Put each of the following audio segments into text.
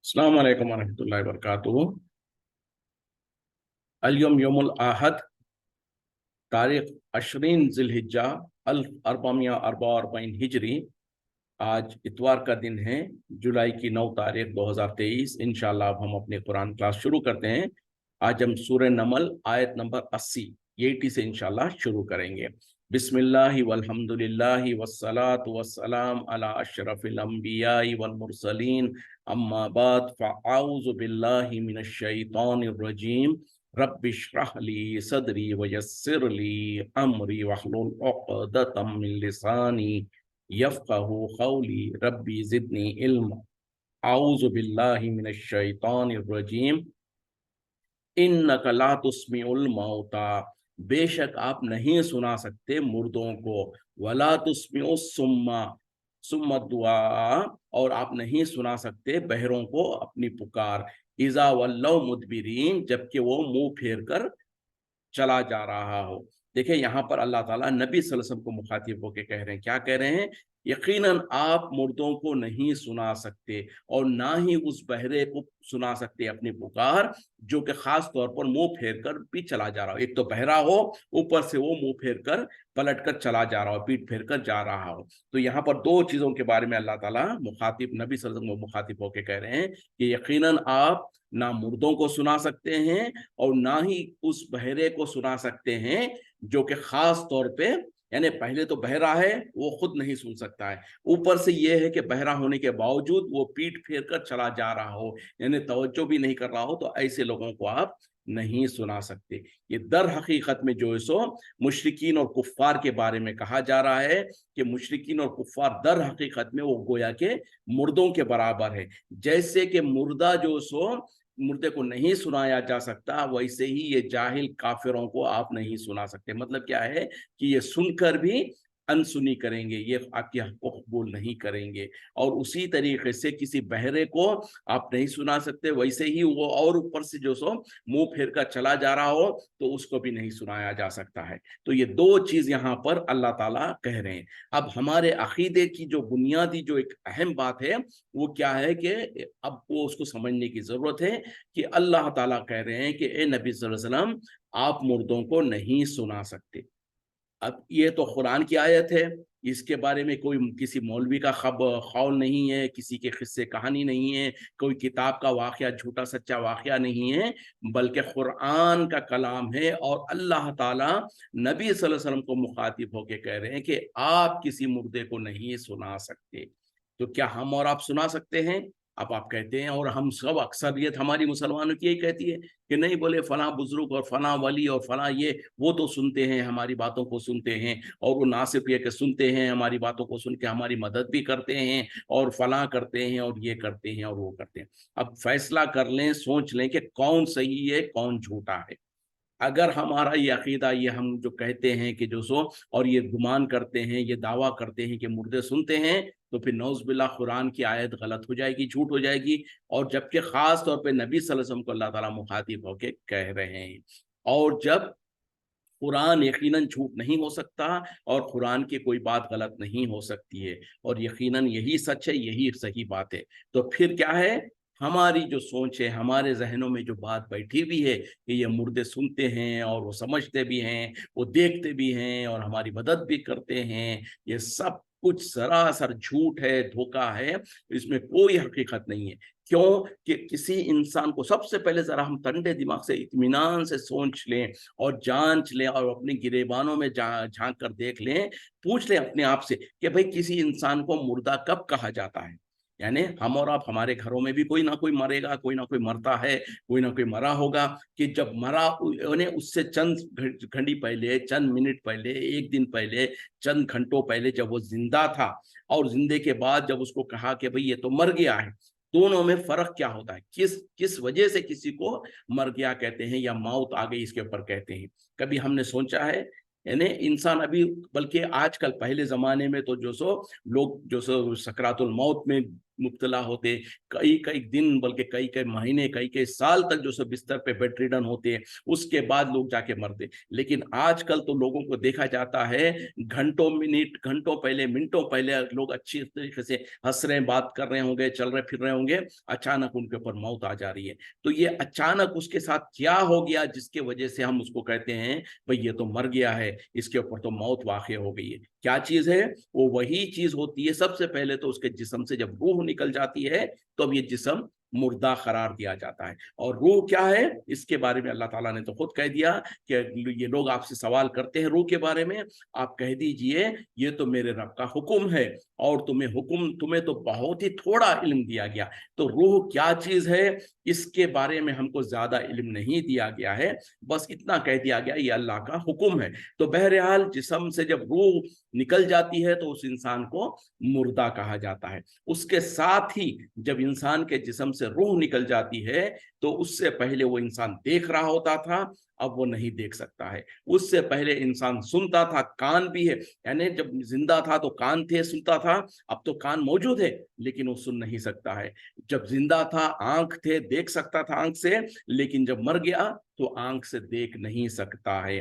अस्सलाम वालेकुम वरहमतुल्लाहि वबरकातुहू। अल-यौम यौमुल आहद, तारीख 20 ज़िलहिज्जा अल्फ अरबा अरबा अरबईन हिजरी। आज इतवार का दिन है, जुलाई की 9 तारीख 2023। इंशाअल्लाह अब हम अपने कुरान क्लास शुरू करते हैं। आज हम सूरह नमल आयत नंबर 80 से इंशाअल्लाह शुरू करेंगे। बिस्मिल्लाहि वल्हम्दुलिल्लाहि वस्सलातु वस्सलाम अला अशरफिल अंबियाई वल मुरसलीन, अम्मा बाद फ़अऊज़ु बिल्लाहि मिनश शैतानिर रजीम। रब्बि इश्रह ली सदरी वयस्सिर ली अमरी वहलुल उक़दतम मिन लिसानी यफ़क़हू क़ौली रब्बी ज़िदनी इल्मा। अऊज़ु बिल्लाहि मिनश शैतानिर रजीम। इन्नका ला तुस्मिउल मौता, बेशक आप नहीं सुना सकते मुर्दों को। वला तुस्मिउस सुम्मा, सुम्मा दुआ, और आप नहीं सुना सकते बहरों को अपनी पुकार। इज़ा वल्लौ मुदबिरीन, जबकि वो मुंह फेर कर चला जा रहा हो। देखिए यहाँ पर अल्लाह ताला नबी सल्लल्लाहु अलैहि वसल्लम को मुखातिब होकर कह रहे हैं, क्या कह रहे हैं? यकीनन आप मुर्दों को नहीं सुना सकते और ना ही उस बहरे को सुना सकते अपनी पुकार, जो कि खास तौर पर मुंह फेर कर भी चला जा रहा हो। एक तो बहरा हो, ऊपर से वो मुंह फेर कर पलट कर चला जा रहा हो, पीठ फेर कर जा रहा हो। तो यहाँ पर दो चीजों के बारे में अल्लाह ताला मुखातिब नबी सल्लल्लाहु अलैहि वसल्लम को मुखातिब होकर कह रहे हैं कि यकीनन आप ना मुर्दों को सुना सकते हैं और ना ही उस बहरे को सुना सकते हैं जो कि खास तौर पे, यानी पहले तो बहरा है, वो खुद नहीं सुन सकता है, ऊपर से ये है कि बहरा होने के बावजूद वो पीठ फेर कर चला जा रहा हो, यानी तवज्जो भी नहीं कर रहा हो, तो ऐसे लोगों को आप नहीं सुना सकते। ये दर हकीकत में जो है सो मुशरिकीन और कुफ्फार के बारे में कहा जा रहा है कि मुशरिकीन और कुफ्फार दर हकीकत में वो गोया के मुर्दों के बराबर है। जैसे कि मुर्दा जो सो मुर्दे को नहीं सुनाया जा सकता, वैसे ही ये जाहिल काफिरों को आप नहीं सुना सकते। मतलब क्या है कि ये सुनकर भी अनसुनी करेंगे, ये आपकी हक को कबूल नहीं करेंगे। और उसी तरीके से किसी बहरे को आप नहीं सुना सकते, वैसे ही वो और ऊपर से जो सो मुंह फेर कर चला जा रहा हो तो उसको भी नहीं सुनाया जा सकता है। तो ये दो चीज यहाँ पर अल्लाह ताला कह रहे हैं। अब हमारे अकीदे की जो बुनियादी जो एक अहम बात है वो क्या है कि अब वो उसको समझने की जरूरत है कि अल्लाह ताला कह रहे हैं कि ए नबी सल्लल्लाहु अलैहि वसल्लम, आप मुर्दों को नहीं सुना सकते। अब ये तो कुरान की आयत है, इसके बारे में कोई किसी मौलवी का खौल नहीं है, किसी के किस्से कहानी नहीं है, कोई किताब का वाकया झूठा सच्चा वाकया नहीं है, बल्कि कुरान का कलाम है। और अल्लाह ताला नबी सल्लल्लाहु अलैहि वसल्लम को मुखातिब होकर कह रहे हैं कि आप किसी मुर्दे को नहीं सुना सकते। तो क्या हम और आप सुना सकते हैं? अब आप कहते हैं, और हम सब अक्सरियत हमारी मुसलमानों की यही कहती है कि नहीं, बोले फला बुजुर्ग और फला वली और फला ये वो तो सुनते हैं, हमारी बातों को सुनते हैं, और वो ना सिर्फ ये कि सुनते हैं, हमारी बातों को सुन के हमारी मदद भी करते हैं और फला करते हैं और ये करते हैं और वो करते हैं। अब फैसला कर लें, सोच लें कि कौन सही है कौन झूठा है। अगर हमारा ये अकीदा, ये हम जो कहते हैं कि जो सो और ये गुमान करते हैं, ये दावा करते हैं कि मुर्दे सुनते हैं, तो फिर नौज़-बिल्लाह कुरान की आयत गलत हो जाएगी, झूठ हो जाएगी। और जबकि खास तौर पे नबी सल्लल्लाहु अलैहि वसल्लम को अल्लाह ताला मुखातिब होके कह रहे हैं। और जब कुरान यकीनन झूठ नहीं हो सकता और कुरान की कोई बात गलत नहीं हो सकती है, और यकीनन यही सच है, यही सही बात है। तो फिर क्या है, हमारी जो सोच है, हमारे जहनों में जो बात बैठी हुई है कि ये मुर्दे सुनते हैं और वो समझते भी हैं, वो देखते भी हैं और हमारी मदद भी करते हैं, ये सब कुछ सरासर झूठ है, धोखा है, इसमें कोई हकीकत नहीं है। क्यों? कि किसी इंसान को सबसे पहले जरा हम ठंडे दिमाग से इत्मीनान से सोच लें और जांच लें और अपने गिरेबानों में झांक कर देख लें, पूछ लें अपने आप से कि भाई किसी इंसान को मुर्दा कब कहा जाता है। यानी हम और आप, हमारे घरों में भी कोई ना कोई मरेगा, कोई ना कोई मरता है, कोई ना कोई मरा होगा, कि जब मरा यानी उससे चंद घड़ी पहले, चंद मिनट पहले, एक दिन पहले, चंद घंटों पहले जब वो जिंदा था, और जिंदे के बाद जब उसको कहा कि भाई ये तो मर गया है, दोनों में फर्क क्या होता है? किस किस वजह से किसी को मर गया कहते हैं या मौत आ गई इसके ऊपर कहते हैं? कभी हमने सोचा है? यानी इंसान अभी, बल्कि आजकल, पहले जमाने में तो जो सो लोग जो सो सकरातुल मौत में मुब्तला होते, कई कई दिन बल्कि कई कई महीने कई कई साल तक जो सो बिस्तर पे बेड रिडन होते, उसके बाद लोग जाके मरते। लेकिन आजकल तो लोगों को देखा जाता है घंटों मिनट, घंटों पहले, मिनटों पहले लोग अच्छी तरीके से हंस रहे, बात कर रहे होंगे, चल रहे फिर रहे होंगे, अचानक उनके ऊपर मौत आ जा रही है। तो ये अचानक उसके साथ क्या हो गया जिसके वजह से हम उसको कहते हैं भाई ये तो मर गया है, इसके ऊपर तो मौत वाक़ई हो गई है। क्या चीज है वो? वही चीज होती है, सबसे पहले तो उसके जिस्म से जब रूह निकल जाती है तो अब ये जिस्म मुर्दा करार दिया जाता है। और रूह क्या है इसके बारे में अल्लाह ताला ने तो खुद कह दिया कि ये लोग आपसे सवाल करते हैं रूह के बारे में, आप कह दीजिए ये तो मेरे रब का हुक्म है, और तुम्हें तो बहुत ही थोड़ा इल्म दिया गया। तो रूह क्या चीज है इसके बारे में हमको ज्यादा इल्म नहीं दिया गया है, बस इतना कह दिया गया ये अल्लाह का हुक्म है। तो बहरहाल जिस्म से जब रूह निकल जाती है तो उस इंसान को मुर्दा कहा जाता है। उसके साथ ही जब इंसान के जिस्म से रूह निकल जाती है तो उससे पहले वो इंसान देख रहा होता था, अब वो नहीं देख सकता है। उससे पहले इंसान सुनता था, कान भी है, यानी जब जिंदा था तो कान थे, सुनता था, अब तो कान मौजूद है लेकिन वो सुन नहीं सकता है। जब जिंदा था आंख थे, देख सकता था आंख से, लेकिन जब मर गया तो आंख से देख नहीं सकता है।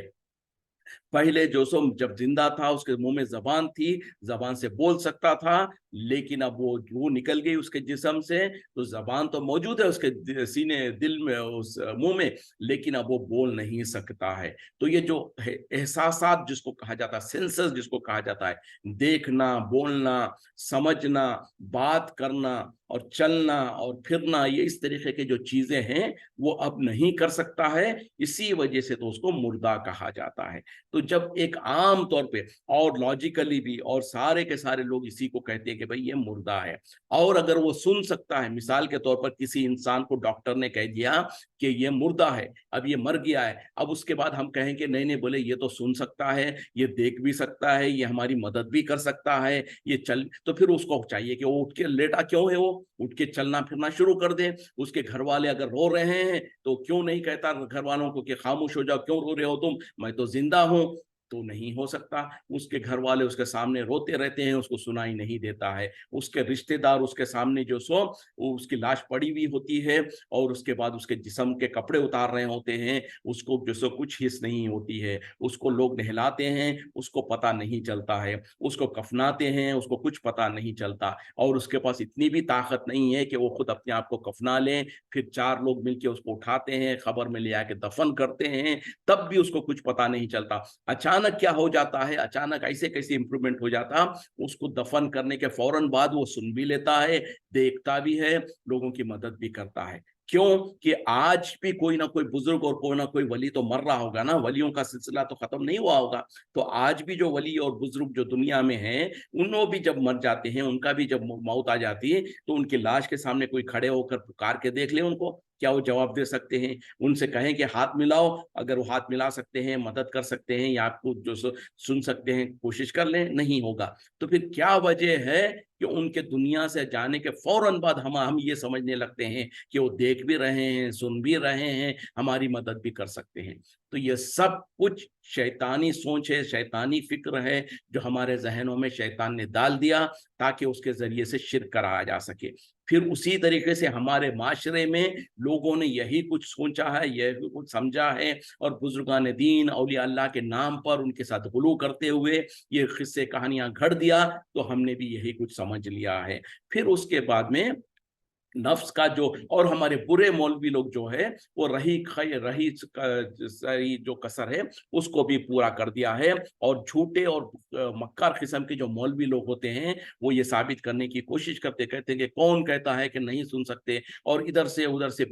पहले जो सो जब जिंदा था उसके मुंह में जबान थी, जबान से बोल सकता था, लेकिन अब वो रूह निकल गई उसके जिस्म से, तो जबान तो मौजूद है उसके सीने दिल में, उस मुंह में, लेकिन अब वो बोल नहीं सकता है। तो ये जो एहसासात जिसको कहा जाता है, सेंसस जिसको कहा जाता है, देखना, बोलना, समझना, बात करना और चलना और फिरना, ये इस तरीके के जो चीजें हैं वो अब नहीं कर सकता है। इसी वजह से तो उसको मुर्दा कहा जाता है। तो जब एक आम तौर पे और लॉजिकली भी और सारे के सारे लोग इसी को कहते हैं कि भाई ये मुर्दा है, और अगर वो सुन सकता है, मिसाल के तौर पर किसी इंसान को डॉक्टर ने कह दिया कि ये मुर्दा है, अब ये मर गया है, अब उसके बाद हम कहेंगे नहीं नहीं, बोले ये तो सुन सकता है, ये देख भी सकता है, ये हमारी मदद भी कर सकता है, ये चल, तो फिर उसको चाहिए कि वो उठ के, लेटा क्यों है, वो उठ के चलना फिरना शुरू कर दे। उसके घर वाले अगर रो रहे हैं तो क्यों नहीं कहता घर वालों को कि खामोश हो जाओ, क्यों रो रहे हो तुम, मैं तो जिंदा हूं। तो नहीं हो सकता, उसके घर वाले उसके सामने रोते रहते हैं, उसको सुनाई नहीं देता है। उसके रिश्तेदार उसके सामने जो सो वो उसकी लाश पड़ी हुई होती है, और उसके बाद उसके जिस्म के कपड़े उतार रहे होते हैं, उसको जो सो कुछ हिस्स नहीं होती है। उसको लोग नहलाते हैं, उसको पता नहीं चलता है, उसको कफनाते हैं, उसको कुछ पता नहीं चलता, और उसके पास इतनी भी ताकत नहीं है कि वो खुद अपने आप को कफना ले, फिर चार लोग मिलकर उसको उठाते हैं, खबर में ले आके दफन करते हैं, तब भी उसको कुछ पता नहीं चलता। अचानक क्या हो जाता है, अचानक ऐसे कैसे इंप्रूवमेंट हो जाता, उसको दफन करने के फौरन बाद वो सुन भी लेता है, देखता भी है, लोगों की मदद भी करता है। क्यों कि आज भी कोई ना कोई बुजुर्ग और कोई ना कोई वली तो मर रहा होगा ना, वलियों का सिलसिला तो खत्म नहीं हुआ होगा। तो आज भी जो वली और बुजुर्ग जो दुनिया में हैं, उन्हों भी जब मर जाते हैं, उनका भी जब मौत आ जाती है, तो उनकी लाश के सामने कोई खड़े होकर पुकार के देख ले उनको, क्या वो जवाब दे सकते हैं? उनसे कहें कि हाथ मिलाओ, अगर वो हाथ मिला सकते हैं, मदद कर सकते हैं, या आपको जो सुन सकते हैं, कोशिश कर लें, नहीं होगा। तो फिर क्या वजह है कि उनके दुनिया से जाने के फौरन बाद हम ये समझने लगते हैं कि वो देख भी रहे हैं, सुन भी रहे हैं, हमारी मदद भी कर सकते हैं? तो ये सब कुछ शैतानी सोच है, शैतानी फिक्र है, जो हमारे जहनों में शैतान ने डाल दिया ताकि उसके जरिए से शिर्क कराया जा सके। फिर उसी तरीके से हमारे माशरे में लोगों ने यही कुछ सोचा है, यही कुछ समझा है, और बुजुर्गान दीन औलिया अल्लाह के नाम पर उनके साथ गुलू करते हुए ये किस्से कहानियां घड़ दिया, तो हमने भी यही कुछ समझ लिया है। फिर उसके बाद में नफ्स का जो, और हमारे बुरे मौलवी लोग जो है वो रही सही जो कसर है उसको भी पूरा कर दिया है, और झूठे और मक्कार किस्म के जो मौलवी लोग होते हैं वो ये साबित करने की कोशिश करते, कहते हैं कि कौन कहता है कि नहीं सुन सकते, और इधर से उधर से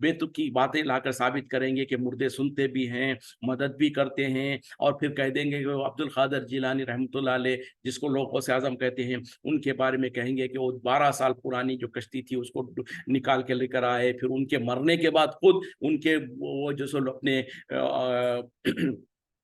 बेतुकी बातें लाकर साबित करेंगे कि मुर्दे सुनते भी हैं, मदद भी करते हैं, और फिर कह देंगे कि वो अब्दुल कादिर जिलानी रहमतुल्लाह अलैह, जिसको लोग गौसे आजम कहते हैं, उनके बारे में कहेंगे कि वो 12 साल पुरानी जो कश्ती थी उसको निकाल के लेकर आए, फिर उनके मरने के बाद खुद उनके वो जो सो अपने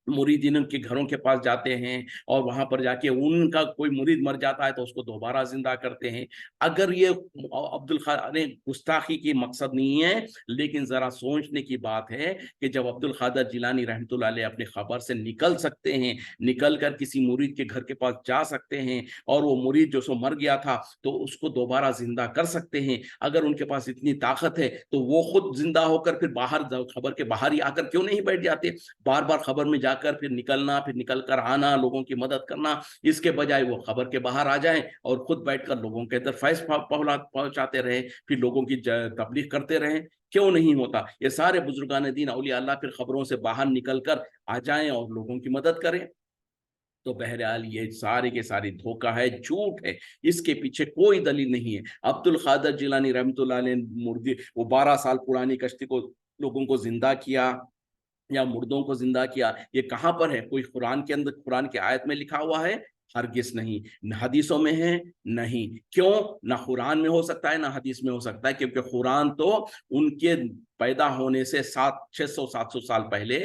मुरीदीन के घरों के पास जाते हैं और वहां पर जाके उनका कोई मुरीद मर जाता है तो उसको दोबारा जिंदा करते हैं। अगर ये अब्दुल खादर गुस्ताखी की मकसद नहीं है, लेकिन जरा सोचने की बात है कि जब अब्दुल खादर जिलानी रहमतुल्लाह अलैह अपनी खबर से निकल सकते हैं, निकल कर किसी मुरीद के घर के पास जा सकते हैं और वो मुरीद जो सो मर गया था तो उसको दोबारा जिंदा कर सकते हैं, अगर उनके पास इतनी ताकत है तो वो खुद जिंदा होकर फिर बाहर खबर के बाहर ही आकर क्यों नहीं बैठ जाते, बार बार खबर में जाकर फिर निकलना, फिर निकल कर आना, लोगों की मदद करना, इसके बजाय वो खबर के बाहर आ जाएं और खुद बैठकर लोगों के अंदर फैज पहुंचाते रहे, फिर लोगों की तबलीग करते रहे। क्यों नहीं होता? ये सारे बुजुर्गान दीन औलिया अल्लाह फिर खबरों से बाहर निकल कर आ जाएं और लोगों की मदद करें। तो बहरहाल ये सारे के सारी धोखा है, झूठ है, इसके पीछे कोई दलील नहीं है। अब्दुल खादर जिलानी रहमतुल्लाह अलैह मुर्दी वो 12 साल पुरानी कश्ती को लोगों को जिंदा किया या मुर्दों को जिंदा किया, ये कहां पर है? कोई कुरान के अंदर, कुरान की आयत में लिखा हुआ है? हरगिज नहीं। न हदीसों में है? नहीं। क्यों? ना कुरान में हो सकता है ना हदीस में हो सकता है, क्योंकि कुरान तो उनके पैदा होने से 600-700 साल पहले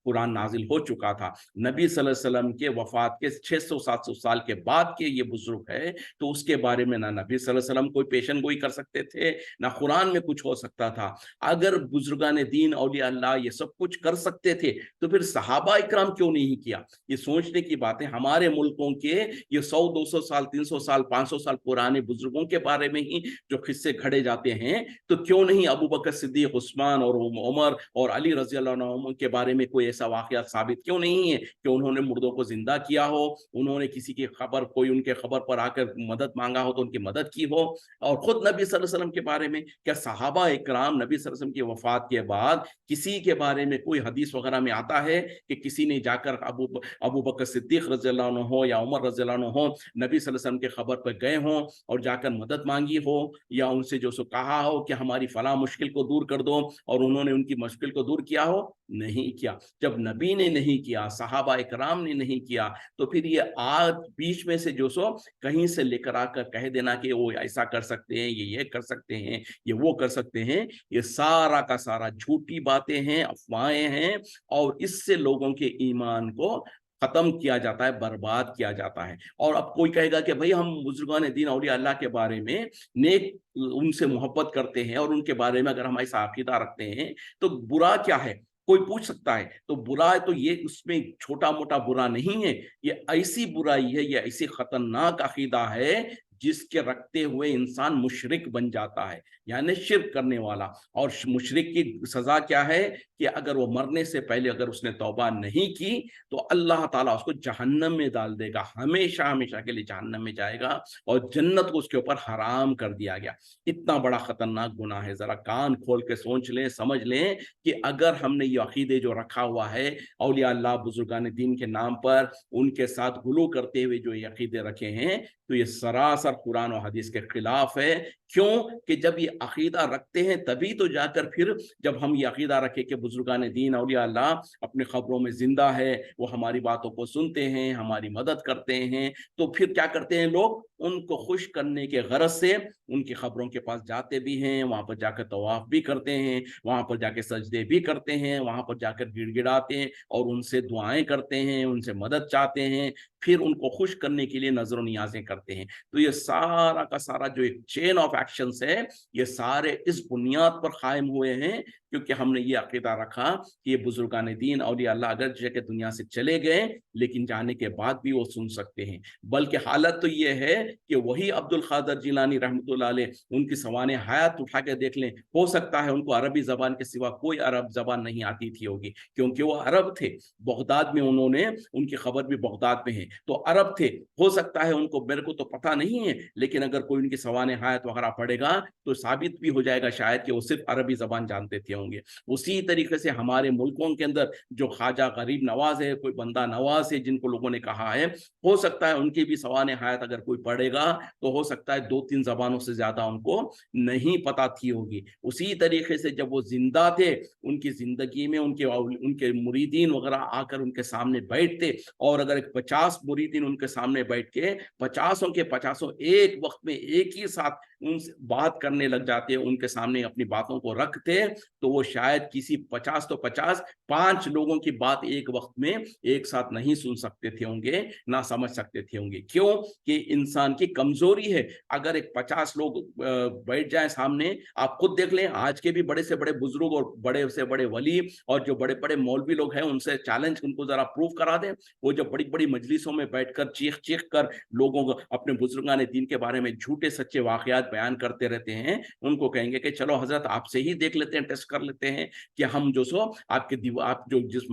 कुरान नाजिल हो चुका था। नबी सल्लल्लाहु अलैहि वसल्लम के वफात के 600-700 साल के बाद के ये बुजुर्ग है, तो उसके बारे में ना नबी सल्लल्लाहु अलैहि वसल्लम कोई पेशन गोई कर सकते थे, ना कुरान में कुछ हो सकता था। अगर बुजुर्गान दीन औलिया अल्लाह ये सब कुछ कर सकते थे तो फिर सहाबा इकराम क्यों नहीं किया? ये सोचने की बात है। हमारे मुल्कों के ये 100-200 साल, 300 साल, 500 साल पुराने बुजुर्गों के बारे में ही जो किस्से खड़े जाते हैं, तो क्यों नहीं अबू बकर सिद्दीक, उस्मान और उमर और अली रजी अल्लाह अन्हुम के बारे में कोई ऐसा वाकया साबित क्यों नहीं है कि उन्होंने मुर्दों को जिंदा किया हो, उन्होंने किसी की खबर, कोई उनके खबर पर आकर मदद मांगा हो तो उनकी मदद की हो? और खुद नबी सल्लल्लाहु अलैहि वसल्लम के बारे में क्या सहाबा इकराम नबी सल्लल्लाहु अलैहि वसल्लम की वफात के बाद किसी के बारे में कोई हदीस वगैरह में आता है कि किसी ने जाकर अबू बकर सिद्दीक रजी अल्लाह अन्हु हो या उमर रजी अल्लाह अन्हु हो, नबी सल्लल्लाहु अलैहि वसल्लम के खबर पर गए हों और जाकर मदद मांगी हो, या उनसे जो सो कहा हो कि हमारी फला मुश्किल को दूर कर दो, और उन्होंने उनकी मुश्किल को दूर किया हो? नहीं किया। जब नबी ने नहीं किया, सहाबा इकराम ने नहीं किया, तो फिर ये आज बीच में से जो सो कहीं से लेकर आकर कह देना कि वो ऐसा कर सकते हैं, ये कर सकते हैं, ये वो कर सकते हैं, ये सारा का सारा झूठी बातें हैं, अफवाहें हैं, और इससे लोगों के ईमान को खत्म किया जाता है, बर्बाद किया जाता है। और अब कोई कहेगा कि भाई हम बुजुर्गान दीन औलिया अल्लाह के बारे में नेक, उनसे मोहब्बत करते हैं और उनके बारे में अगर हम ऐसा अकीदा रखते हैं तो बुरा क्या है? कोई पूछ सकता है। तो बुरा है तो ये उसमें छोटा मोटा बुरा नहीं है, ये ऐसी बुराई है, ये ऐसी खतरनाक अकीदा है जिसके रखते हुए इंसान मुशरिक बन जाता है, यानी शिर्क करने वाला। और मुशरिक की सजा क्या है कि अगर वो मरने से पहले अगर उसने तौबा नहीं की तो अल्लाह ताला उसको जहन्नम में डाल देगा, हमेशा हमेशा के लिए जहन्नम में जाएगा, और जन्नत को उसके ऊपर हराम कर दिया गया। इतना बड़ा खतरनाक गुनाह है। जरा कान खोल के सोच लें, समझ लें कि अगर हमने ये अकीदे जो रखा हुआ है औलिया अल्लाह बुजुर्गान दीन के नाम पर, उनके साथ गुलू करते हुए जो ये अकीदे रखे हैं, तो ये सरासर कुरान और हदीस के खिलाफ है। क्यों? कि जब ये अकीदा रखते हैं तभी तो जाकर फिर जब हम ये अकीदा रखें कि बुजुर्गान दीन औलिया अल्लाह अपने खबरों में जिंदा है, वो हमारी बातों को सुनते हैं, हमारी मदद करते हैं, तो फिर क्या करते हैं लोग? उनको खुश करने के गरज से उनकी खबरों के पास जाते भी हैं, वहां पर जाकर तवाफ भी करते हैं, वहां पर जाकर सजदे भी करते हैं, वहां पर जाकर गिड़गिड़ाते हैं और उनसे दुआएं करते हैं, उनसे मदद चाहते हैं, फिर उनको खुश करने के लिए नजर नियाजें करते हैं। तो ये सारा का सारा जो एक चेन ऑफ एक्शंस है, ये सारे इस बुनियाद पर कायम हुए हैं क्योंकि हमने ये अकीदा रखा कि ये बुजुर्गान दीन औलिया अल्लाह अगर जगह दुनिया से चले गए, लेकिन जाने के बाद भी वो सुन सकते हैं। बल्कि हालत तो ये है कि वही अब्दुल खादर जिलानी रहमतुल्लाह अलैह उनकी सवाने हयात उठा के देख लें, हो सकता है उनको अरबी जबान के सिवा कोई अरब जबान नहीं आती थी होगी, क्योंकि वो अरब थे। बगदाद में उन्होंने, उनकी खबर भी बगदाद में है, तो अरब थे। हो सकता है उनको, मेरे को तो पता नहीं है, लेकिन अगर कोई उनकी सवाने हयात वगैरह पढ़ेगा तो साबित भी हो जाएगा शायद कि वो सिर्फ अरबी जबान जानते थे होंगे। उसी तरीके से हमारे मुल्कों के अंदर जो ख्वाजा गरीब नवाज है, कोई बंदा नवाज है जिनको लोगों ने कहा है, हो सकता है उनकी भी सवाने हयात अगर कोई पढ़ेगा तो हो सकता है 2-3 जबानों से ज्यादा उनको नहीं पता थी होगी। उसी तरीके से जब वो जिंदा थे, उनकी जिंदगी में उनके उनके मुरीदीन वगैरह आकर उनके सामने बैठते, और अगर 50 मुरीदीन उनके सामने बैठ के 50 के 50 एक वक्त में एक ही साथ उनसे बात करने लग जाते, उनके सामने अपनी बातों को रखते, तो वो शायद किसी 50 तो 50 5 लोगों की बात एक वक्त में एक साथ नहीं सुन सकते थे होंगे, ना समझ सकते थे होंगे। क्यों? कि इंसान की कमजोरी है। अगर एक 50 लोग बैठ जाए सामने, आप खुद देख लें, आज के भी बड़े से बड़े बुजुर्ग और बड़े से बड़े वली और जो बड़े बड़े मौलवी लोग हैं, उनसे चैलेंज, उनको जरा प्रूव करा दें। वो जो बड़ी बड़ी मजलिसों में बैठकर चीख चीख कर लोगों को अपने बुजुर्गान दीन के बारे में झूठे सच्चे वाकयात बयान करते रहते हैं, उनको कहेंगे कि चलो हजरत आपसे ही देख लेते हैं, टेस्ट कर लेते हैं कि हम जो सो आपके आप जो जिस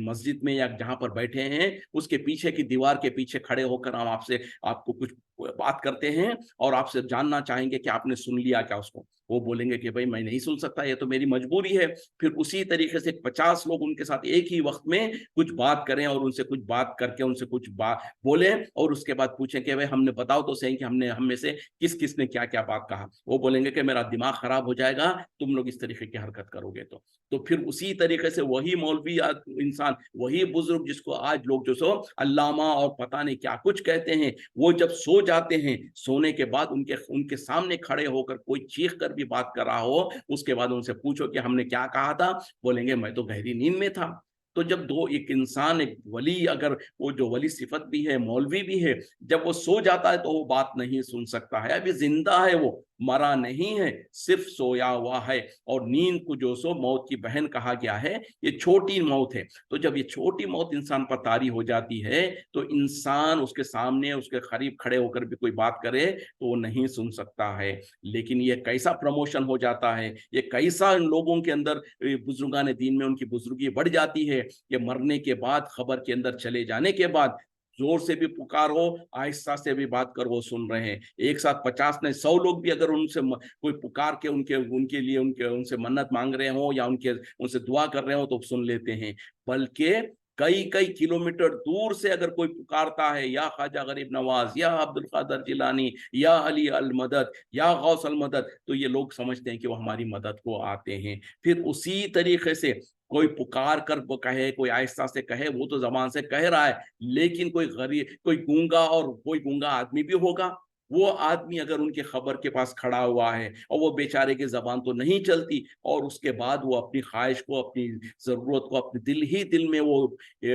मस्जिद में या जहां पर बैठे हैं उसके पीछे की दीवार के पीछे खड़े होकर हम आपसे आपको कुछ बात करते हैं और आपसे जानना चाहेंगे कि आपने सुन लिया क्या उसको। वो बोलेंगे कि भाई मैं नहीं सुन सकता, ये तो मेरी मजबूरी है। फिर उसी तरीके से 50 लोग उनके साथ एक ही वक्त में कुछ बात करें और उनसे कुछ बात करके उनसे कुछ बात बोले और उसके बाद पूछें कि भाई हमने बताओ तो सही कि हमने हम में से किस किस ने क्या क्या बात कहा। वो बोलेंगे कि मेरा दिमाग खराब हो जाएगा तुम लोग इस तरीके की हरकत करोगे तो फिर उसी तरीके से वही मौलवी इंसान, वही बुजुर्ग जिसको आज लोग जो सो अल्लामा और पता नहीं क्या कुछ कहते हैं, वो जब सो जाते हैं, सोने के बाद उनके उनके सामने खड़े होकर कोई चीख कर भी बात कर रहा हो, उसके बाद उनसे पूछो कि हमने क्या कहा था, बोलेंगे मैं तो गहरी नींद में था। तो जब दो एक इंसान, एक वली, अगर वो जो वली सिफत भी है, मौलवी भी है, जब वो सो जाता है तो वो बात नहीं सुन सकता है। अभी जिंदा है, वो मरा नहीं है, सिर्फ सोया हुआ है। और नींद को जो सो मौत की बहन कहा गया है, ये छोटी मौत है। तो जब ये छोटी मौत इंसान पर तारी हो जाती है तो इंसान उसके सामने उसके करीब खड़े होकर भी कोई बात करे तो वो नहीं सुन सकता है। लेकिन ये कैसा प्रमोशन हो जाता है, ये कैसा इन लोगों के अंदर बुजुर्गान दीन में उनकी बुजुर्गी बढ़ जाती है। ये मरने के बाद, खबर के अंदर चले जाने के बाद, जोर से भी पुकारो, आहिस्ता से भी बात कर, वो सुन रहे हैं। एक साथ 50 नहीं 100 लोग भी अगर उनसे कोई पुकार के उनके उनके लिए उनसे मन्नत मांग रहे हो या उनसे दुआ कर रहे हो तो सुन लेते हैं। बल्कि कई कई किलोमीटर दूर से अगर कोई पुकारता है, या ख्वाजा गरीब नवाज, या अब्दुल कादर जिलानी, या अली अल मदद, या गौस अल मदद, तो ये लोग समझते हैं कि वो हमारी मदद को आते हैं। फिर उसी तरीके से कोई पुकार कर वो कहे, कोई आहिस्ता से कहे, वो तो जबान से कह रहा है, लेकिन कोई गरीब, कोई गूंगा, और कोई गूंगा आदमी भी होगा, वो आदमी अगर उनके खबर के पास खड़ा हुआ है और वो बेचारे की जबान तो नहीं चलती, और उसके बाद वो अपनी ख्वाहिश को, अपनी जरूरत को अपने दिल ही दिल में वो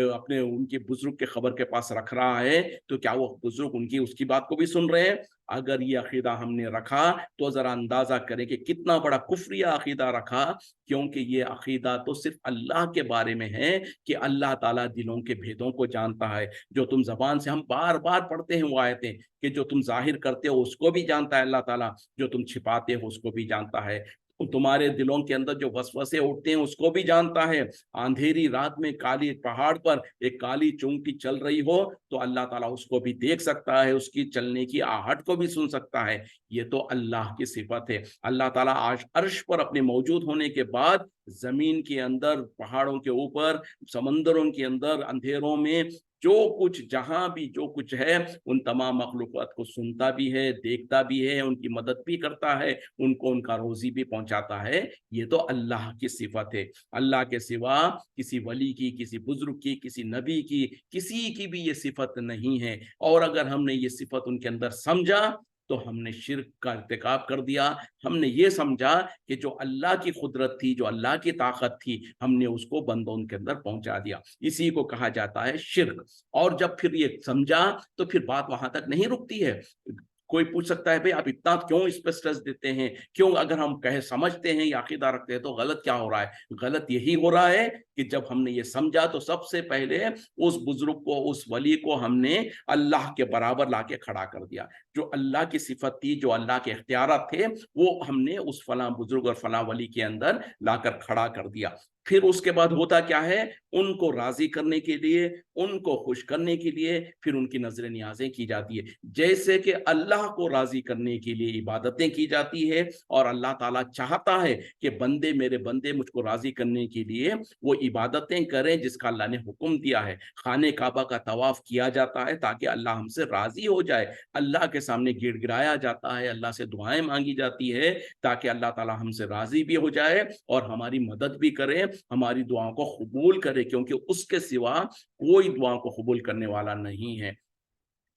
अपने उनके बुजुर्ग के खबर के पास रख रहा है, तो क्या वो बुजुर्ग उनकी उसकी बात को भी सुन रहे हैं? अगर ये अकीदा हमने रखा तो जरा अंदाजा करें कि कितना बड़ा कुफरिया अकीदा रखा। क्योंकि ये अकीदा तो सिर्फ अल्लाह के बारे में है कि अल्लाह ताला दिलों के भेदों को जानता है। जो तुम जबान से, हम बार बार पढ़ते हैं वो आयतें, कि जो तुम जाहिर करते हो उसको भी जानता है अल्लाह ताला, जो तुम छिपाते हो उसको भी जानता है, तुम्हारे दिलों के अंदर जो वसवसे उठते हैं उसको भी जानता है। अंधेरी रात में काली पहाड़ पर एक काली चूंटी चल रही हो तो अल्लाह ताला उसको भी देख सकता है, उसकी चलने की आहट को भी सुन सकता है। ये तो अल्लाह की सिफत है। अल्लाह ताला आज अर्श पर अपने मौजूद होने के बाद जमीन के अंदर, पहाड़ों के ऊपर, समंदरों के अंदर, अंधेरों में जो कुछ, जहां भी जो कुछ है, उन तमाम मखलूक़ात को सुनता भी है, देखता भी है, उनकी मदद भी करता है, उनको उनका रोजी भी पहुंचाता है। ये तो अल्लाह की सिफत है। अल्लाह के सिवा किसी वली की, किसी बुजुर्ग की, किसी नबी की, किसी की भी ये सिफत नहीं है। और अगर हमने ये सिफत उनके अंदर समझा तो हमने शिर्क का इर्तिकाब कर दिया। हमने ये समझा कि जो अल्लाह की कुदरत थी, जो अल्लाह की ताकत थी, हमने उसको बंदों के अंदर पहुंचा दिया। इसी को कहा जाता है शिर्क। और जब फिर ये समझा तो फिर बात वहां तक नहीं रुकती है। कोई पूछ सकता है भाई आप इतना क्यों इस पर स्ट्रेस देते हैं, क्यों, अगर हम कहे समझते हैं या अकीदा रखते हैं तो गलत क्या हो रहा है? गलत यही हो रहा है कि जब हमने ये समझा तो सबसे पहले उस बुजुर्ग को, उस वली को हमने अल्लाह के बराबर लाके खड़ा कर दिया। जो अल्लाह की सिफत थी, जो अल्लाह के इख्तियारात थे, वो हमने उस फला बुजुर्ग और फला वली के अंदर लाकर खड़ा कर दिया। फिर उसके बाद होता क्या है, उनको राजी करने के लिए, उनको खुश करने के लिए फिर उनकी नजर नियाजें की जाती है। जैसे कि अल्लाह को राजी करने के लिए इबादतें की जाती है, और अल्लाह ताला चाहता है कि मेरे बंदे मुझको राजी करने के लिए वो इबादतें करें जिसका अल्लाह ने हुक्म दिया है। खाने काबा का तवाफ किया जाता है ताकि अल्लाह हमसे राजी हो जाए, अल्लाह के सामने गिड़गिड़ाया जाता है, अल्लाह से दुआएं मांगी जाती है ताकि अल्लाह ताला हमसे राजी भी हो जाए और हमारी मदद भी करे, हमारी दुआओं को कबूल करे, क्योंकि उसके सिवा कोई दुआओं को कबूल करने वाला नहीं है।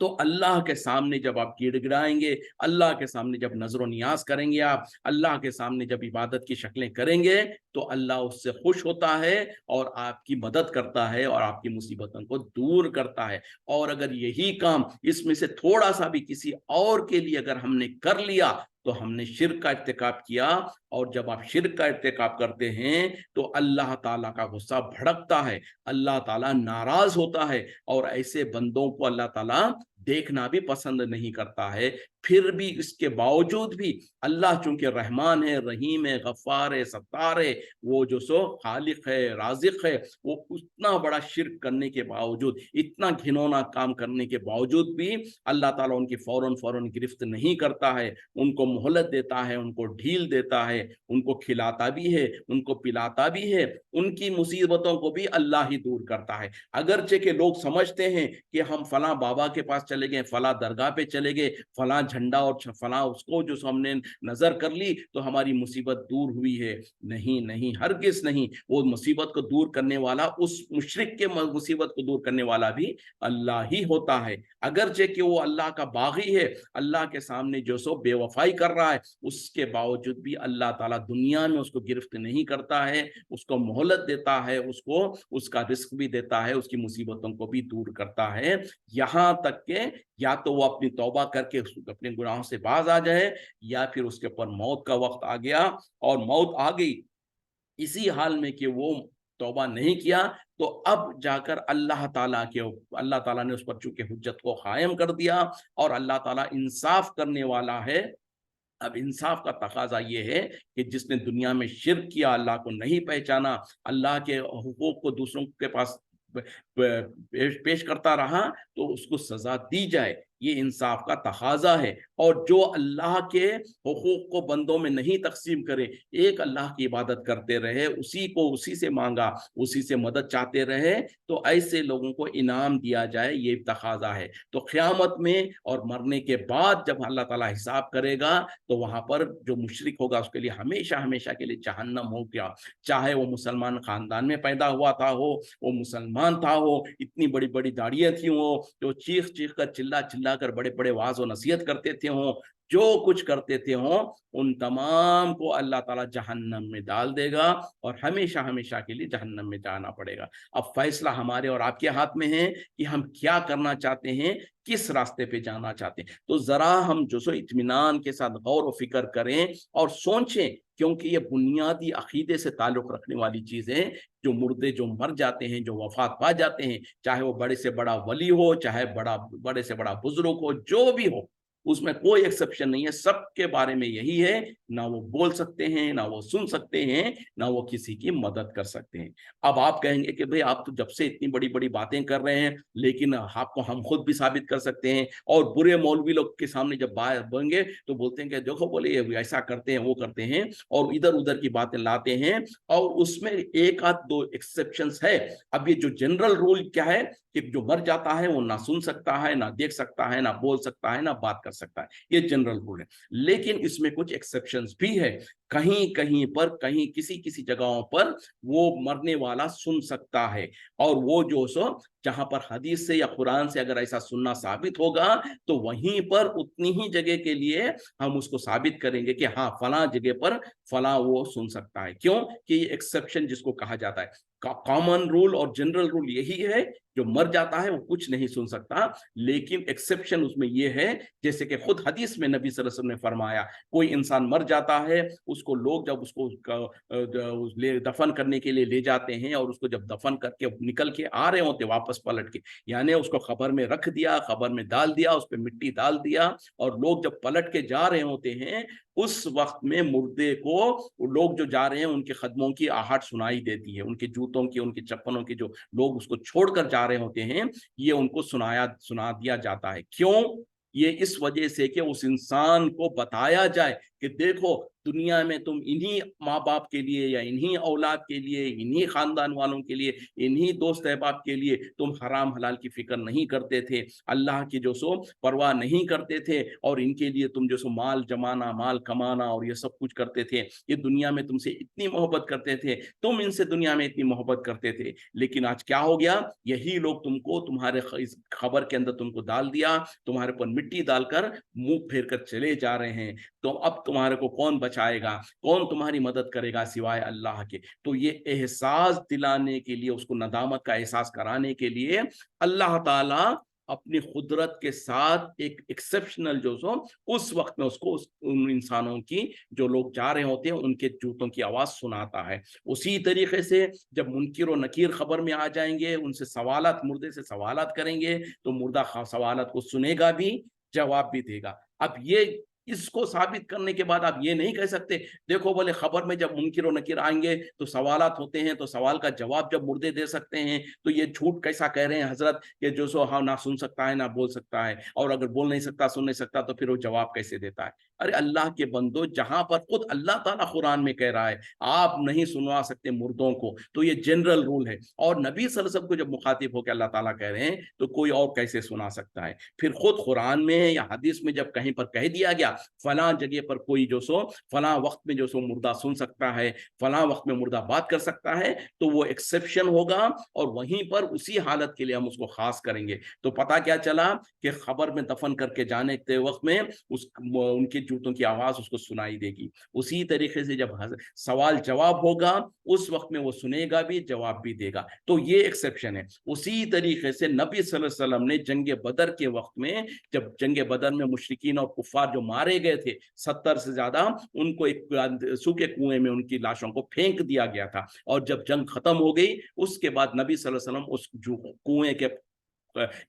तो अल्लाह के सामने जब आप गिड़गिड़ाएंगे, अल्लाह के सामने जब नजर नियाज करेंगे, आप अल्लाह के सामने जब इबादत की शक्लें करेंगे, तो अल्लाह उससे खुश होता है और आपकी मदद करता है और आपकी मुसीबतों को दूर करता है। और अगर यही काम इसमें से थोड़ा सा भी किसी और के लिए अगर हमने कर लिया, तो हमने शिर्क का इर्तिकाब किया। और जब आप शिर्क का इर्तिकाब करते हैं तो अल्लाह ताला का गुस्सा भड़कता है, अल्लाह ताला नाराज होता है, और ऐसे बंदों को अल्लाह ताला देखना भी पसंद नहीं करता है। फिर भी इसके बावजूद भी अल्लाह चूंकि रहमान है, रहीम है, गफ्फार है, सत्तार है, वो जो सो खालिक है, राजिक है, वो उतना बड़ा शिर्क करने के बावजूद, इतना घिनौना काम करने के बावजूद भी अल्लाह ताला उनकी फौरन फौरन गिरफ्त नहीं करता है, उनको मोहलत देता है, उनको ढील देता है, उनको खिलाता भी है, उनको पिलाता भी है, उनकी मुसीबतों को भी अल्लाह ही दूर करता है। अगरचे के लोग समझते हैं कि हम फला बाबा के पास चले गए, फला दरगाह पे चले गए, फला झंडा और फला उसको जो हमने नजर कर ली तो हमारी मुसीबत दूर हुई है। नहीं नहीं, हरगिज नहीं। वो मुसीबत को दूर करने वाला, उस मुशरिक के मुसीबत को दूर करने वाला भी अल्लाह ही होता है। अगरचे कि वो अल्लाह का बागी है, अल्लाह के सामने जो सो बेवफाई कर रहा है, उसके बावजूद भी अल्लाह ताला दुनिया में उसको गिरफ्त नहीं करता है, उसको मोहलत देता है, उसको उसका रिस्क भी देता है, उसकी मुसीबतों को भी दूर करता है। यहाँ तक के या तो वो अपनी तौबा करके अपने गुनाहों से बाज आ जाए, या फिर उसके ऊपर मौत का वक्त आ गया और मौत आ गई इसी हाल में कि वो तौबा नहीं किया, तो अब जाकर अल्लाह ताला ने उस पर चूंकि हुज्जत को कायम कर दिया और अल्लाह ताला इंसाफ करने वाला है। अब इंसाफ का तकाजा ये है कि जिसने दुनिया में शिर्क किया, अल्लाह को नहीं पहचाना, अल्लाह के हुकूक को दूसरों के पास पेश करता रहा, तो उसको सजा दी जाए। ये इंसाफ का तकाजा है। और जो अल्लाह के हुकूक को बंदों में नहीं तकसीम करे, एक अल्लाह की इबादत करते रहे, उसी को उसी से मांगा, उसी से मदद चाहते रहे, तो ऐसे लोगों को इनाम दिया जाए, ये तकाजा है। तो क़यामत में और मरने के बाद जब अल्लाह ताला हिसाब करेगा, तो वहां पर जो मुशरिक होगा उसके लिए हमेशा हमेशा के लिए जहन्नम हो गया। चाहे वो मुसलमान खानदान में पैदा हुआ था हो, वो मुसलमान था हो, इतनी बड़ी बड़ी दाढ़ियां थी हो, जो चीख चीख कर चिल्ला चिल्ला कर बड़े बड़े वाज और नसीहत करते थे हो, जो कुछ करते थे हो, उन तमाम को अल्लाह ताला जहन्नम में डाल देगा और हमेशा हमेशा के लिए जहन्नम में जाना पड़ेगा। अब फैसला हमारे और आपके हाथ में है कि हम क्या करना चाहते हैं, किस रास्ते पे जाना चाहते हैं। तो जरा हम जो सो इत्मीनान के साथ गौर व फिक्र करें और सोचें, क्योंकि ये बुनियादी अकीदे से ताल्लुक रखने वाली चीजें, जो मुर्दे जो मर जाते हैं, जो वफात पा जाते हैं, चाहे वो बड़े से बड़ा वली हो, चाहे बड़े से बड़ा बुजुर्ग हो, जो भी हो, उसमें कोई एक्सेप्शन नहीं है। सबके बारे में यही है, ना वो बोल सकते हैं, ना वो सुन सकते हैं, ना वो किसी की मदद कर सकते हैं। अब आप कहेंगे कि भाई आप तो जब से इतनी बड़ी बड़ी बातें कर रहे हैं, लेकिन आपको हम खुद भी साबित कर सकते हैं। और बुरे मौलवी लोग के सामने जब बात बनेंगे तो बोलते हैं कि देखो बोले ये ऐसा करते हैं, वो करते हैं, और इधर उधर की बातें लाते हैं। और उसमें एक आध दो एक्सेप्शंस है। अब ये जो जनरल रूल क्या है कि जो मर जाता है वो ना सुन सकता है, ना देख सकता है, ना बोल सकता है, ना बात कर सकता है, ये जनरल रूल है। लेकिन इसमें कुछ एक्सेप्शंस भी है। कहीं कहीं पर, कहीं किसी किसी जगहों पर वो मरने वाला सुन सकता है। और वो जो सो जहां पर हदीस से या कुरान से अगर ऐसा सुनना साबित होगा, तो वहीं पर उतनी ही जगह के लिए हम उसको साबित करेंगे कि हाँ फला जगह पर फला वो सुन सकता है। क्यों कि ये एक्सेप्शन जिसको कहा जाता है, कॉमन रूल और जनरल रूल यही है, जो मर जाता है वो कुछ नहीं सुन सकता। लेकिन एक्सेप्शन उसमें ये है, जैसे कि खुद हदीस में नबी सल्लल्लाहु अलैहि वसल्लम ने फरमाया, कोई इंसान मर जाता है, उसको लोग जब उसको दफन करने के लिए ले जाते हैं, और उसको जब दफन करके निकल के आ रहे होते वापस पलट के, यानी उसको खबर में रख दिया, खबर में डाल दिया, उस पर मिट्टी डाल दिया, और लोग जब पलट के जा रहे होते हैं, उस वक्त में मुर्दे को लोग जो जा रहे हैं उनके कदमों की आहट सुनाई देती है, उनके जूतों की, उनके चप्पलों की, जो लोग उसको छोड़कर जा रहे होते हैं, ये उनको सुना दिया जाता है। क्यों? ये इस वजह से कि उस इंसान को बताया जाए कि देखो दुनिया में तुम इन्हीं माँ बाप के लिए या इन्हीं औलाद के लिए, इन्हीं खानदान वालों के लिए, इन्हीं दोस्त अहबाब के लिए तुम हराम हलाल की फिक्र नहीं करते थे, अल्लाह की जो सो परवाह नहीं करते थे, और इनके लिए तुम जो सो माल जमाना, माल कमाना और ये सब कुछ करते थे। ये दुनिया में तुमसे इतनी मोहब्बत करते थे, तुम इनसे दुनिया में इतनी मोहब्बत करते थे, लेकिन आज क्या हो गया? यही लोग तुमको तुम्हारे इस खबर के अंदर तुमको डाल दिया, तुम्हारे पर मिट्टी डालकर मुंह फेर कर चले जा रहे हैं। तो अब तुम्हारे को कौन बचाएगा, कौन तुम्हारी मदद करेगा सिवाय अल्लाह के? तो ये एहसास दिलाने के लिए, उसको नदामत का एहसास कराने के लिए अल्लाह ताला अपनी कुदरत के साथ एक एक्सेप्शनल जो सो उस वक्त में उसको उन इंसानों की, जो लोग जा रहे होते हैं, उनके जूतों की आवाज सुनाता है। उसी तरीके से जब मुनकिर और नकीर खबर में आ जाएंगे, उनसे सवालात, मुर्दे से सवालात करेंगे, तो मुर्दा सवालात को सुनेगा भी, जवाब भी देगा। अब ये इसको साबित करने के बाद आप ये नहीं कह सकते, देखो बोले खबर में जब मुनकिर और नकीर आएंगे तो सवालात होते हैं, तो सवाल का जवाब जब मुर्दे दे सकते हैं, तो ये झूठ कैसा कह रहे हैं हजरत कि जो सो हाँ ना सुन सकता है ना बोल सकता है, और अगर बोल नहीं सकता, सुन नहीं सकता, तो फिर वो जवाब कैसे देता है? अरे अल्लाह के बंदो, जहां पर खुद अल्लाह ताला कुरान में कह रहा है आप नहीं सुनवा सकते मुर्दों को, तो ये जनरल रूल है, और नबी सल्लल्लाहु अलैहि वसल्लम को जब मुखातिब होकर अल्लाह ताला कह रहे हैं, तो कोई और कैसे सुना सकता है? फिर खुद कुरान में या हदीस में जब कहीं पर कह दिया गया फलां जगह पर कोई जो सो फलां वक्त में जो सो मुर्दा सुन सकता है, फलां वक्त में मुर्दा बात कर सकता है, तो वो एक्सेप्शन होगा, और वहीं पर उसी हालत के लिए हम उसको खास करेंगे। तो पता क्या चला कि खबर में दफन करके जाने के वक्त में उनके जूतों की आवाज उसको सुनाई देगी। उसी तरीके से जब सवाल जवाब होगा, उस वक्त में वो सुनेगा भी, जवाब भी देगा। तो ये एक्सेप्शन है। उसी तरीके से नबी सल्लल्लाहु अलैहि वसल्लम ने जंग बदर के वक्त में, जब जंग बदर में मुशरिकीन और कुफार जो मारे गए थे 70 से ज्यादा, उनको एक सूखे कुएं में उनकी लाशों को फेंक दिया गया था, और जब जंग खत्म हो गई, उसके बाद नबी सल्लल्लाहु अलैहि वसल्लम उस कुएं के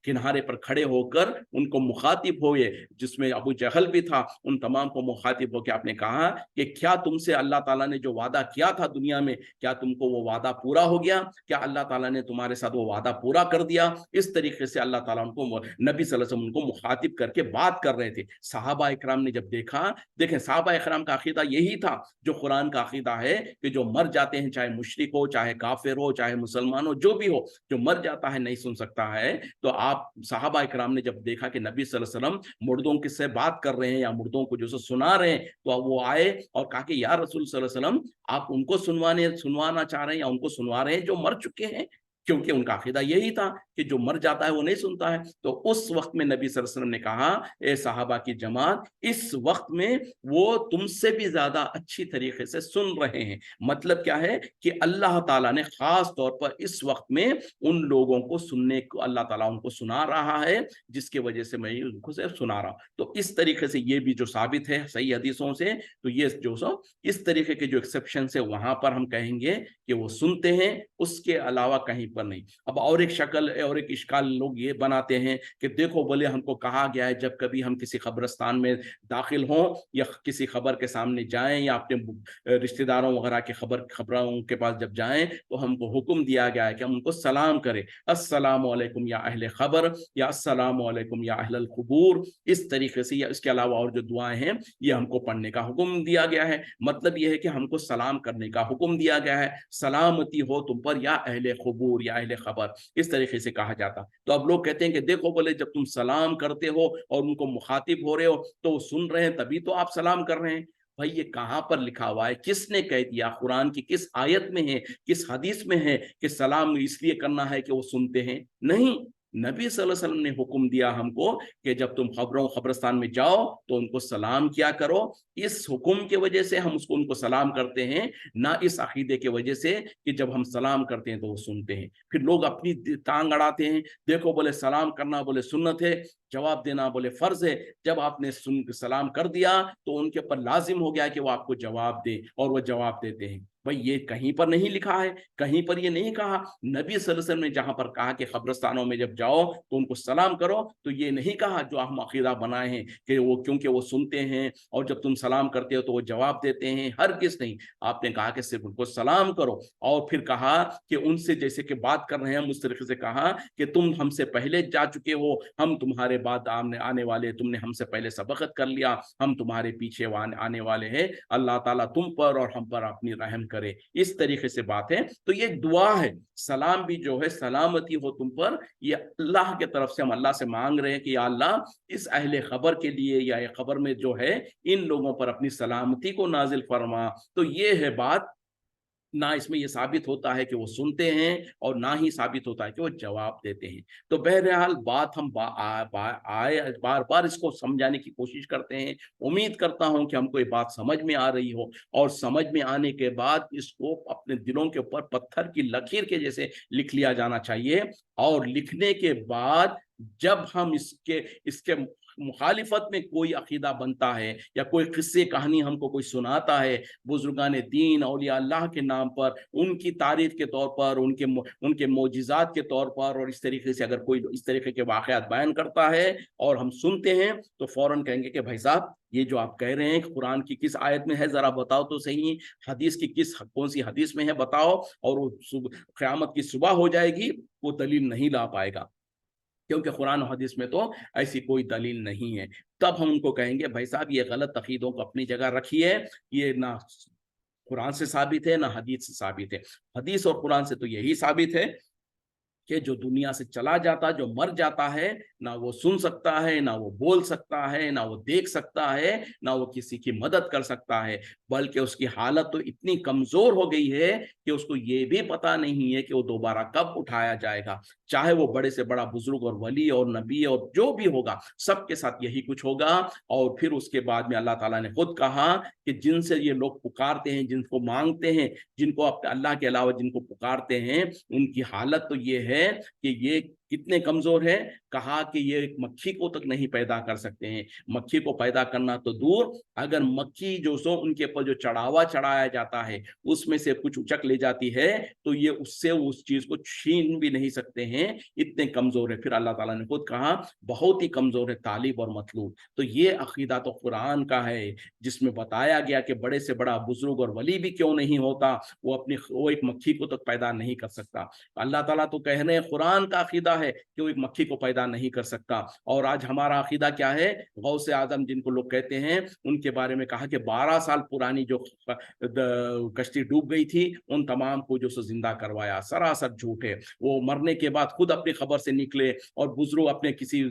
किनारे पर खड़े होकर उनको मुखातिब हुए, जिसमें अबू जहल भी था। उन तमाम को मुखातिब होकर आपने कहा कि क्या तुमसे अल्लाह ताला ने जो वादा किया था दुनिया में, क्या तुमको वो वादा पूरा हो गया? क्या अल्लाह ताला ने तुम्हारे साथ वो वादा पूरा कर दिया? इस तरीके से अल्लाह ताला उनको, नबी सल्लल्लाहु अलैहि वसल्लम उनको मुखातिब करके बात कर रहे थे। सहाबा इकराम ने जब देखा, देखें सहाबा इकराम का अकीदा यही था जो कुरान का अकीदा है, कि जो मर जाते हैं, चाहे मुशरिक हो, चाहे काफिर हो, चाहे मुसलमान हो, जो भी हो, जो मर जाता है नहीं सुन सकता है। तो आप सहाबा इकराम ने जब देखा कि नबी सल्लल्लाहु अलैहि वसल्लम मुर्दों के से बात कर रहे हैं या मुर्दों को जो सुना रहे हैं, तो वो आए और कहा कि या रसूल सल्लल्लाहु अलैहि वसल्लम, आप उनको सुनवाना चाह रहे हैं या उनको सुनवा रहे हैं जो मर चुके हैं? क्योंकि उनका अकीदा यही था कि जो मर जाता है वो नहीं सुनता है। तो उस वक्त में नबी सल्लल्लाहु अलैहि वसल्लम ने कहा, ए सहाबा की जमात, इस वक्त में वो तुमसे भी ज्यादा अच्छी तरीके से सुन रहे हैं। मतलब क्या है कि अल्लाह ताला ने खास तौर पर इस वक्त में उन लोगों को सुनने को, अल्लाह ताला उनको सुना रहा है, जिसकी वजह से मैं उनको से सुना रहा हूं। तो इस तरीके से ये भी जो साबित है सही हदीसों से, तो ये जो सो इस तरीके के जो एक्सेप्शन है, वहां पर हम कहेंगे कि वो सुनते हैं, उसके अलावा कहीं पर नहीं। अब और एक शक्ल और एक इश्काल लोग ये बनाते हैं कि देखो बोले हमको कहा गया है जब कभी हम किसी कब्रिस्तान में दाखिल हों या किसी खबर के सामने जाएं या अपने रिश्तेदारों वगैरह के खबरों के पास जब जाएं, तो हमको हुक्म दिया गया है कि हम उनको सलाम करें, अस्सलामु अलैकुम या अहले खबर, या अस्सलामु अलैकुम या अहलल कुबूर। इस तरीके से, या इसके अलावा और जो दुआएं हैं, ये हमको पढ़ने का हुक्म दिया गया है। मतलब यह है कि हमको सलाम करने का हुक्म दिया गया है, सलामती हो तुम पर या अहले कुबूर या अहले खबर, इस तरीके से कहा जाता। तो अब लोग कहते हैं कि देखो बोले जब तुम सलाम करते हो और उनको मुखातिब हो रहे हो, तो वो सुन रहे हैं, तभी तो आप सलाम कर रहे हैं। भाई ये कहां पर लिखा हुआ है? किसने कह दिया? कुरान की किस आयत में है, किस हदीस में है कि सलाम इसलिए करना है कि वो सुनते हैं? नहीं, नबी सल्लल्लाहु अलैहि वसल्लम ने हुक्म दिया हमको कि जब तुम कब्रिस्तान में जाओ तो उनको सलाम किया करो। इस हुक्म की वजह से हम उनको सलाम करते हैं, ना इस अकीदे की वजह से कि जब हम सलाम करते हैं तो वो सुनते हैं। फिर लोग अपनी टांग अड़ाते हैं, देखो बोले सलाम करना बोले सुन्नत है, जवाब देना बोले फर्ज है। जब आपने सलाम कर दिया तो उनके ऊपर लाजिम हो गया कि वो आपको जवाब दे, और वो जवाब देते हैं। भाई ये कहीं पर नहीं लिखा है, कहीं पर ये नहीं कहा। नबी सल्लल्लाहु अलैहि वसल्लम ने जहां पर कहा कि कब्रिस्तानों में जब जाओ तो उनको सलाम करो, तो ये नहीं कहा जो हम अकीदा बनाए हैं कि वो क्योंकि वो सुनते हैं और जब तुम सलाम करते हो तो वो जवाब देते हैं। हर किस नहीं, आपने कहा कि सिर्फ उनको सलाम करो, और फिर कहा कि उनसे जैसे कि बात कर रहे हैं उस तरीके से कहा कि तुम हमसे पहले जा चुके हो, हम तुम्हारे हमारे बाद आने वाले, तुमने हमसे पहले सबकत कर लिया, हम तुम्हारे पीछे आने वाले हैं, अल्लाह ताला तुम पर और हम पर अपनी रहम करे। इस तरीके से बात है। तो ये दुआ है, सलाम भी जो है, सलामती हो तुम पर, ये अल्लाह के तरफ से हम अल्लाह से मांग रहे हैं कि या अल्लाह इस अहले खबर के लिए या ये खबर में जो है इन लोगों पर अपनी सलामती को नाजिल फरमा। तो ये है बात। ना इसमें ये साबित होता है कि वो सुनते हैं और ना ही साबित होता है कि वो जवाब देते हैं। तो बहरहाल बात हम बार बार इसको समझाने की कोशिश करते हैं। उम्मीद करता हूं कि हमको ये बात समझ में आ रही हो, और समझ में आने के बाद इसको अपने दिलों के ऊपर पत्थर की लकीर के जैसे लिख लिया जाना चाहिए। और लिखने के बाद जब हम इसके इसके मुखालिफत में कोई अकीदा बनता है या कोई किस्से कहानी हमको कोई सुनाता है बुजुर्गान दीन औलिया अल्लाह के नाम पर, उनकी तारीफ के तौर पर, उनके मोजिज़ात के तौर पर, और इस तरीके से अगर कोई इस तरीके के वाक़यात बयान करता है और हम सुनते हैं तो फौरन कहेंगे कि भाई साहब ये जो आप कह रहे हैं कुरान की किस आयत में है, जरा बताओ तो सही, हदीस की कौन सी हदीस में है बताओ। और वो क़यामत की सुबह हो जाएगी, वो दलील नहीं ला पाएगा, क्योंकि कुरान और हदीस में तो ऐसी कोई दलील नहीं है। तब हम उनको कहेंगे भाई साहब ये गलत अकीदों को अपनी जगह रखिए, ये ना कुरान से साबित है ना हदीस से साबित है। हदीस और कुरान से तो यही साबित है कि जो दुनिया से चला जाता, जो मर जाता है, ना वो सुन सकता है, ना वो बोल सकता है, ना वो देख सकता है, ना वो किसी की मदद कर सकता है, बल्कि उसकी हालत तो इतनी कमजोर हो गई है कि उसको ये भी पता नहीं है कि वो दोबारा कब उठाया जाएगा। चाहे वो बड़े से बड़ा बुजुर्ग और वली और नबी और जो भी होगा, सबके साथ यही कुछ होगा। और फिर उसके बाद में अल्लाह ताला ने खुद कहा कि जिनसे ये लोग पुकारते हैं, जिनको मांगते हैं, जिनको अपने अल्लाह के अलावा जिनको पुकारते हैं, उनकी हालत तो ये है कि ये कितने कमजोर है। कहा कि ये एक मक्खी को तक नहीं पैदा कर सकते हैं। मक्खी को पैदा करना तो दूर, अगर मक्खी जो सो उनके ऊपर जो चढ़ावा चढ़ाया जाता है उसमें से कुछ उचक ले जाती है तो ये उससे उस चीज को छीन भी नहीं सकते हैं, इतने कमजोर है। फिर अल्लाह ताला ने खुद कहा बहुत ही कमजोर है तालिब और मतलूब। तो ये अकीदा तो कुरान का है, जिसमें बताया गया कि बड़े से बड़ा बुजुर्ग और वली भी क्यों नहीं होता, वो एक मक्खी को तक पैदा नहीं कर सकता। अल्लाह ताला तो कह रहे हैं कुरान का अकीदा है कि वो एक मक्खी को पैदा नहीं कर सकता। और आज हमारा अकीदा क्या है, गौसे आजम जिनको लोग कहते हैं, उनके बारे में कहा कि 12 साल पुरानी जो कश्ती डूब गई थी उन तमाम को जो जिंदा करवाया, सरासर झूठ है। वो मरने के बाद खुद अपनी खबर से निकले और बुजुर्ग अपने किसी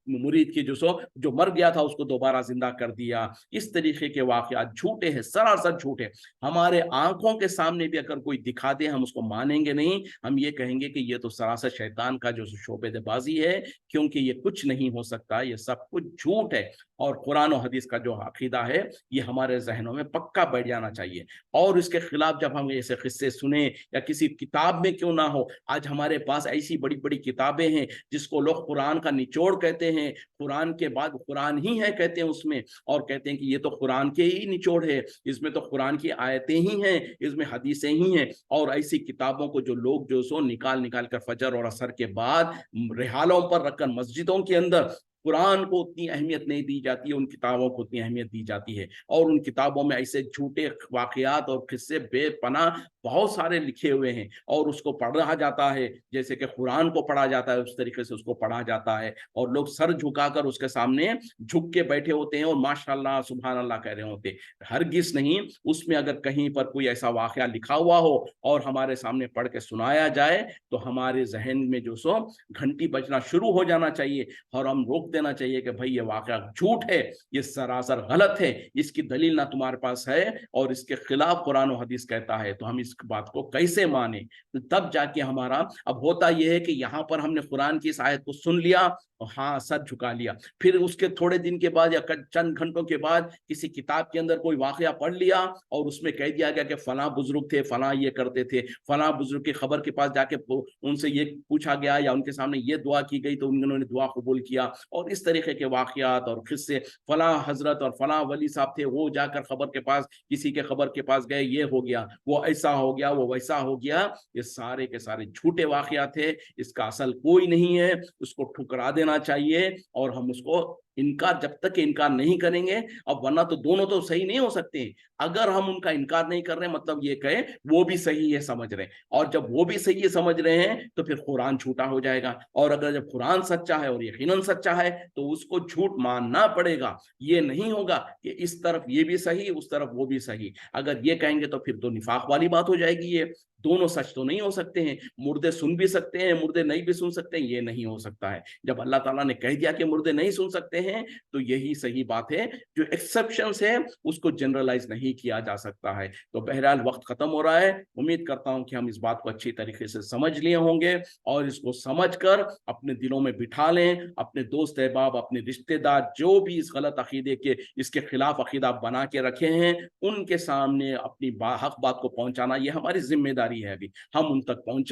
मुरीद की जो मर गया था उसको दोबारा जिंदा कर दिया। इस तरीके के वाकयात झूठे हैं, सरासर झूठे। हमारे आंखों के सामने भी अगर कोई दिखा दे हम उसको मानेंगे नहीं, हम ये कहेंगे कि ये तो सरासर शैतान का जो शोबेबाजी है, क्योंकि ये कुछ नहीं हो सकता, ये सब कुछ झूठ है। और कुरान और हदीस का जो अकीदा है ये हमारे जहनों में पक्का बैठ जाना चाहिए। और इसके खिलाफ जब हम ऐसे किस्से सुने या किसी किताब में क्यों ना हो, आज हमारे पास ऐसी बड़ी बड़ी किताबें हैं जिसको लोग कुरान का निचोड़ कहते हैं, कुरान के बाद कुरान ही है कहते हैं उसमें, और कहते हैं कि ये तो कुरान के ही निचोड़ है, इसमें तो कुरान की आयतें ही हैं, इसमें हदीसें ही हैं। और ऐसी किताबों को जो लोग निकाल निकाल कर फजर और असर के बाद रिहालों पर रखकर मस्जिदों के अंदर, कुरान को उतनी अहमियत नहीं दी जाती है, उन किताबों को उतनी अहमियत दी जाती है। और उन किताबों में ऐसे झूठे वाकयात और किस्से बेपनाह बहुत सारे लिखे हुए हैं, और उसको पढ़ा जाता है जैसे कि कुरान को पढ़ा जाता है, उस तरीके से उसको पढ़ा जाता है। और लोग सर झुकाकर उसके सामने झुक के बैठे होते हैं और माशाअल्लाह सुभान अल्लाह कह रहे होते। हरगिज नहीं, उसमें अगर कहीं पर कोई ऐसा वाकया लिखा हुआ हो और हमारे सामने पढ़ के सुनाया जाए तो हमारे जहन में घंटी बजना शुरू हो जाना चाहिए, और हम रोक देना चाहिए कि भाई ये वाकया झूठ है, ये सरासर गलत है, इसकी दलील ना तुम्हारे पास है और इसके खिलाफ कुरान और हदीस कहता है, तो हम इस बात को कैसे माने। तो तब जाके हमारा, अब होता यह है कि यहाँ पर हमने कुरान की इस आयत को सुन लिया और हाँ सर झुका लिया, फिर उसके थोड़े दिन के बाद या चंद घंटों के बाद किसी किताब के अंदर कोई वाकया पढ़ लिया और उसमें कह दिया गया कि फलां बुजुर्ग थे, फलां ये करते थे, फलां बुजुर्ग की खबर के पास जाके उनसे ये पूछा गया या उनके सामने ये दुआ की गई तो उन्होंने दुआ कबूल किया। और इस तरीके के वाकयात और किस्से, फलां हजरत और फलां वली साहब थे, वो जाकर खबर के पास, किसी के खबर के पास गए, ये हो गया, वो ऐसा हो गया, वो वैसा हो गया, ये सारे के सारे झूठे वाकयात थे। इसका असल कोई नहीं है, उसको ठुकरा देना चाहिए और हम उसको इनकार, जब तक इनकार नहीं करेंगे, अब वरना तो दोनों तो सही नहीं हो सकते। अगर हम उनका इनकार नहीं कर रहे मतलब ये कहे वो भी सही है समझ रहे हैं, और जब वो भी सही है समझ रहे हैं तो फिर कुरान झूठा हो जाएगा, और अगर जब कुरान सच्चा है और यकीनन सच्चा है तो उसको झूठ मानना पड़ेगा। ये नहीं होगा कि इस तरफ ये भी सही उस तरफ वो भी सही, अगर ये कहेंगे तो फिर तो निफाक वाली बात हो जाएगी। ये दोनों सच तो नहीं हो सकते हैं, मुर्दे सुन भी सकते हैं मुर्दे नहीं भी सुन सकते हैं, ये नहीं हो सकता है। जब अल्लाह ताला ने कह दिया कि मुर्दे नहीं सुन सकते हैं तो यही सही बात है, जो एक्सेप्शंस है उसको जनरलाइज नहीं किया जा सकता है। तो बहरहाल वक्त खत्म हो रहा है, उम्मीद करता हूं कि हम इस बात को अच्छी तरीके से समझ लिए होंगे, और इसको समझकर अपने दिलों में बिठा लें। अपने दोस्त अहबाब, अपने रिश्तेदार जो भी इस गलत अकीदे के इसके खिलाफ अकीदा बना के रखे हैं, उनके सामने अपनी हक बात को पहुंचाना ये हमारी जिम्मेदारी है। अभी हम उन तक पहुंचा